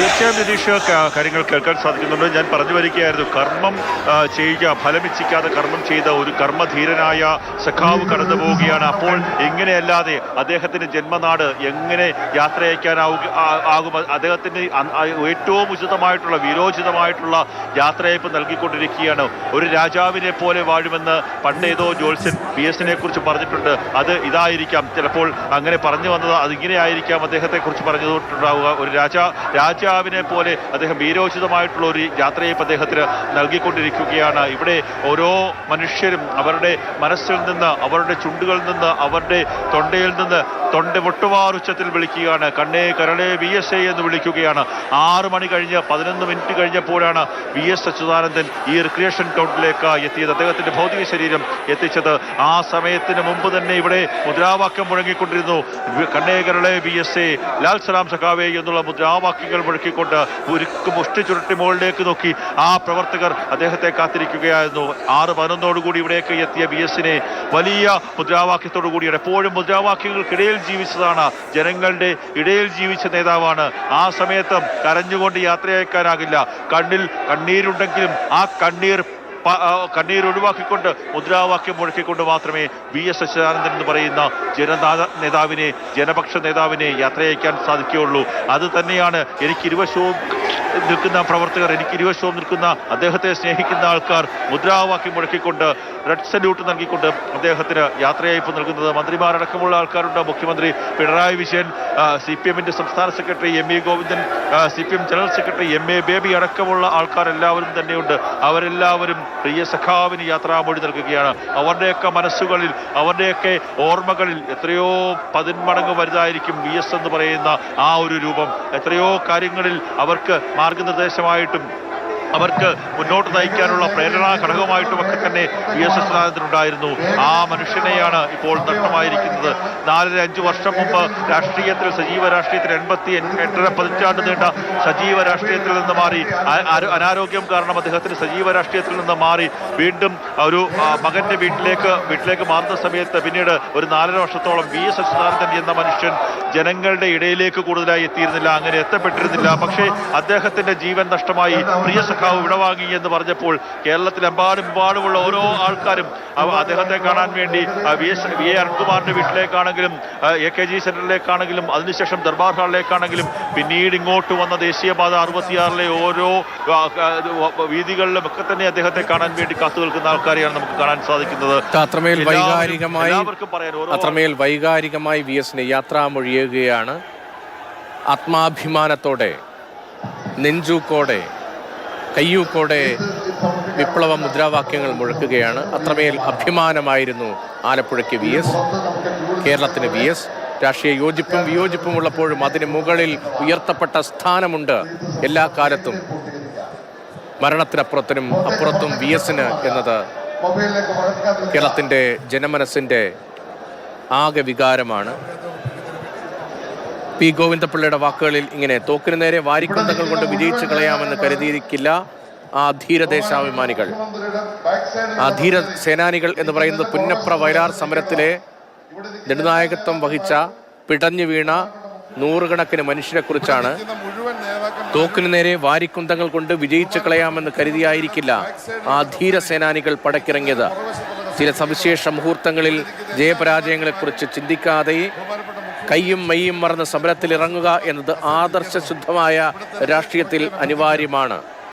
തീർച്ചയായും നിരീക്ഷ കാര്യങ്ങൾ കേൾക്കാൻ സാധിക്കുന്നുണ്ട്. ഞാൻ പറഞ്ഞു വരികയായിരുന്നു, കർമ്മം ചെയ്യുക, ഫലമിച്ഛിക്കാതെ കർമ്മം ചെയ്ത ഒരു കർമ്മധീരനായ സഖാവ് കടന്നു പോവുകയാണ്. അപ്പോൾ എങ്ങനെയല്ലാതെ അദ്ദേഹത്തിന്റെ ജന്മനാട് എങ്ങനെ യാത്രയയക്കാനാകും? അദ്ദേഹത്തിന് ഏറ്റവും ഉചിതമായിട്ടുള്ള വീരോചിതമായിട്ടുള്ള യാത്രയയപ്പ് നൽകിക്കൊണ്ടിരിക്കുകയാണ്. ഒരു രാജാവിനെ പോലെ വാഴുമെന്ന് പണ്ടേതോ ജോത്സ്യൻ PS-നെ കുറിച്ച് പറഞ്ഞിട്ടുണ്ട്. അത് ഇതായിരിക്കാം, ചിലപ്പോൾ അങ്ങനെ പറഞ്ഞു വന്നത് അതിങ്ങനെയായിരിക്കാം അദ്ദേഹത്തെ കുറിച്ച് പറഞ്ഞിട്ടുണ്ടാവുക. ഒരു രാജാവിനെ പോലെ അദ്ദേഹം വീരോചിതമായിട്ടുള്ള ഒരു യാത്രയയപ്പ് അദ്ദേഹത്തിന് നൽകിക്കൊണ്ടിരിക്കുകയാണ്. ഇവിടെ ഓരോ മനുഷ്യരും അവരുടെ മനസ്സിൽ നിന്ന്, അവരുടെ ചുണ്ടുകളിൽ നിന്ന്, അവരുടെ തൊണ്ടയിൽ നിന്ന് ഒട്ടുവാറുച്ചത്തിൽ വിളിക്കുകയാണ്, കണ്ണേ കരളേ VSA എന്ന് വിളിക്കുകയാണ്. 6 മണി കഴിഞ്ഞ് 11 മിനിറ്റ് കഴിഞ്ഞപ്പോഴാണ് VS അച്യുതാനന്ദൻ ഈ റിക്രിയേഷൻ ഗ്രൗണ്ടിലേക്ക് എത്തിയത്, അദ്ദേഹത്തിന്റെ ഭൗതിക ശരീരം എത്തിച്ചത്. ആ സമയത്തിന് മുമ്പ് തന്നെ ഇവിടെ മുദ്രാവാക്യം മുഴങ്ങിക്കൊണ്ടിരുന്നു. കണ്ണേ കരളേ VSA, ലാൽ സലാം സഖാവേ എന്നുള്ള മുദ്രാവാക്യങ്ങൾ മുഴക്കിക്കൊണ്ട് മുഷ്ടി ചുരുട്ടി മുകളിലേക്ക് നോക്കി ആ പ്രവർത്തകർ അദ്ദേഹത്തെ കാത്തിരിക്കുകയായിരുന്നു. 6:11 ഇവിടേക്ക് എത്തിയ VS-നെ വലിയ മുദ്രാവാക്യത്തോടു കൂടിയാണ്. എപ്പോഴും മുദ്രാവാക്യങ്ങൾക്കിടയിൽ ജീവിച്ചതാണ്, ജനങ്ങളുടെ ഇടയിൽ ജീവിച്ച നേതാവാണ്. ആ സമയത്തും കരഞ്ഞുകൊണ്ട് യാത്രയയക്കാനാകില്ല. കണ്ണിൽ കണ്ണീരുണ്ടെങ്കിലും ആ കണ്ണീർ ഒഴിവാക്കിക്കൊണ്ട് മുദ്രാവാക്യം മുഴക്കിക്കൊണ്ട് മാത്രമേ VS അച്യുതാനന്ദൻ എന്ന് പറയുന്ന നേതാവിനെ, ജനപക്ഷ നേതാവിനെ യാത്രയയക്കാൻ സാധിക്കുകയുള്ളൂ. അത് തന്നെയാണ് എനിക്ക് ഇരുവശവും നിൽക്കുന്ന പ്രവർത്തകർ, എനിക്ക് ഇരുവശവും നിൽക്കുന്ന അദ്ദേഹത്തെ സ്നേഹിക്കുന്ന ആൾക്കാർ മുദ്രാവാക്യം മുഴക്കിക്കൊണ്ട് റെഡ് സല്യൂട്ട് നൽകിക്കൊണ്ട് അദ്ദേഹത്തിന് യാത്രയയപ്പ് നൽകുന്നത്. മന്ത്രിമാരടക്കമുള്ള ആൾക്കാരുണ്ട്. മുഖ്യമന്ത്രി പിണറായി വിജയൻ, CPM-ന്റെ സംസ്ഥാന secretary ME Govindan, CPM general secretary MA baby അടക്കമുള്ള ആൾക്കാരെല്ലാവരും തന്നെയുണ്ട്. അവരെല്ലാവരും പ്രിയ സഖാവിന് യാത്രാമൊഴി നൽകുകയാണ്. അവരുടെയൊക്കെ മനസ്സുകളിൽ, അവരുടെയൊക്കെ ഓർമ്മകളിൽ എത്രയോ 10 മടങ്ങ് വലുതായിരിക്കും VS എന്ന് പറയുന്ന ആ ഒരു രൂപം. എത്രയോ കാര്യങ്ങളിൽ അവർക്ക് മാർഗനിർദ്ദേശമായിട്ടും അവർക്ക് മുന്നോട്ട് നയിക്കാനുള്ള പ്രേരണാ ഘടകമായിട്ടുമൊക്കെ തന്നെ VS അച്യുതാനന്ദനുണ്ടായിരുന്നു. ആ മനുഷ്യനെയാണ് ഇപ്പോൾ നഷ്ടമായിരിക്കുന്നത്. 4-5 വർഷം മുമ്പ് രാഷ്ട്രീയത്തിൽ, സജീവ രാഷ്ട്രീയത്തിൽ 88 പതിറ്റാണ്ട് നീണ്ട സജീവ രാഷ്ട്രീയത്തിൽ നിന്ന് മാറി, അനാരോഗ്യം കാരണം അദ്ദേഹത്തിന് സജീവ രാഷ്ട്രീയത്തിൽ നിന്ന് മാറി വീണ്ടും ഒരു മകന്റെ വീട്ടിലേക്ക് മാറുന്ന സമയത്ത് പിന്നീട് ഒരു 4.5 വർഷത്തോളം VS അച്യുതാനന്ദൻ എന്ന മനുഷ്യൻ ജനങ്ങളുടെ ഇടയിലേക്ക് കൂടുതലായി എത്തിയിരുന്നില്ല, അങ്ങനെ എത്തപ്പെട്ടിരുന്നില്ല. പക്ഷേ അദ്ദേഹത്തിന്റെ ജീവൻ നഷ്ടമായി, പ്രിയ വിടവാങ്ങി എന്ന് പറഞ്ഞപ്പോൾ കേരളത്തിലെമ്പാടുമുള്ള ഓരോ ആൾക്കാരും അദ്ദേഹത്തെ കാണാൻ വേണ്ടി VA അരുൺകുമാറിന്റെ വീട്ടിലേക്കാണെങ്കിലും AKG സെന്ററിലേക്കാണെങ്കിലും അതിനുശേഷം ദർബാർ ഹാളിലേക്കാണെങ്കിലും പിന്നീട് ഇങ്ങോട്ട് വന്ന ദേശീയപാത 66 ഓരോ വീതികളിലും ഒക്കെ തന്നെ അദ്ദേഹത്തെ കാണാൻ വേണ്ടി കാത്തു നിൽക്കുന്ന ആൾക്കാരെയാണ് നമുക്ക് കാണാൻ സാധിക്കുന്നത്. അത്രമേൽ വൈകാരികമായി VS-ന് യാത്രാമൊഴിയുകയാണ്. ആത്മാഭിമാനത്തോടെ, നെഞ്ചൂക്കോടെ, കയ്യൂക്കോടെ വിപ്ലവ മുദ്രാവാക്യങ്ങൾ മുഴക്കുകയാണ്. അത്രമേൽ അഭിമാനമായിരുന്നു ആലപ്പുഴയ്ക്ക് VS, കേരളത്തിന് VS. രാഷ്ട്രീയ യോജിപ്പും വിയോജിപ്പും ഉള്ളപ്പോഴും അതിന് മുകളിൽ ഉയർത്തപ്പെട്ട സ്ഥാനമുണ്ട് എല്ലാ കാലത്തും. മരണത്തിനപ്പുറത്തിനും അപ്പുറത്തും VS-ന് എന്നത് കേരളത്തിൻ്റെ ജനമനസ്സിൻ്റെ ആകെ വികാരമാണ്. P. ഗോവിന്ദപിള്ളയുടെ വാക്കുകളിൽ ഇങ്ങനെ: തോക്കിന് നേരെ വാരിക്കുന്തങ്ങൾ കൊണ്ട് വിജയിച്ചു കളയാമെന്ന് കരുതിയിരിക്കില്ല ആ ധീര ദേശാഭിമാനികൾ. ആ ധീര സേനാനികൾ എന്ന് പറയുന്നത് പുന്നപ്ര വയലാർ സമരത്തിലെ നെടുനായകത്വം വഹിച്ച, പിടഞ്ഞു വീണ നൂറുകണക്കിന് മനുഷ്യരെ കുറിച്ചാണ്. തോക്കിന് നേരെ വാരിക്കുന്തങ്ങൾ കൊണ്ട് വിജയിച്ചു കളയാമെന്ന് കരുതിയായിരിക്കില്ല ആ ധീര സേനാനികൾ പടക്കിറങ്ങിയത്. ചില സവിശേഷ മുഹൂർത്തങ്ങളിൽ ജയപരാജയങ്ങളെക്കുറിച്ച് ചിന്തിക്കാതെ കയ്യും മയ്യും മറന്ന് സമരത്തിൽ ഇറങ്ങുക എന്നത് ആദർശശുദ്ധമായ രാഷ്ട്രീയത്തിൽ അനിവാര്യമാണ്.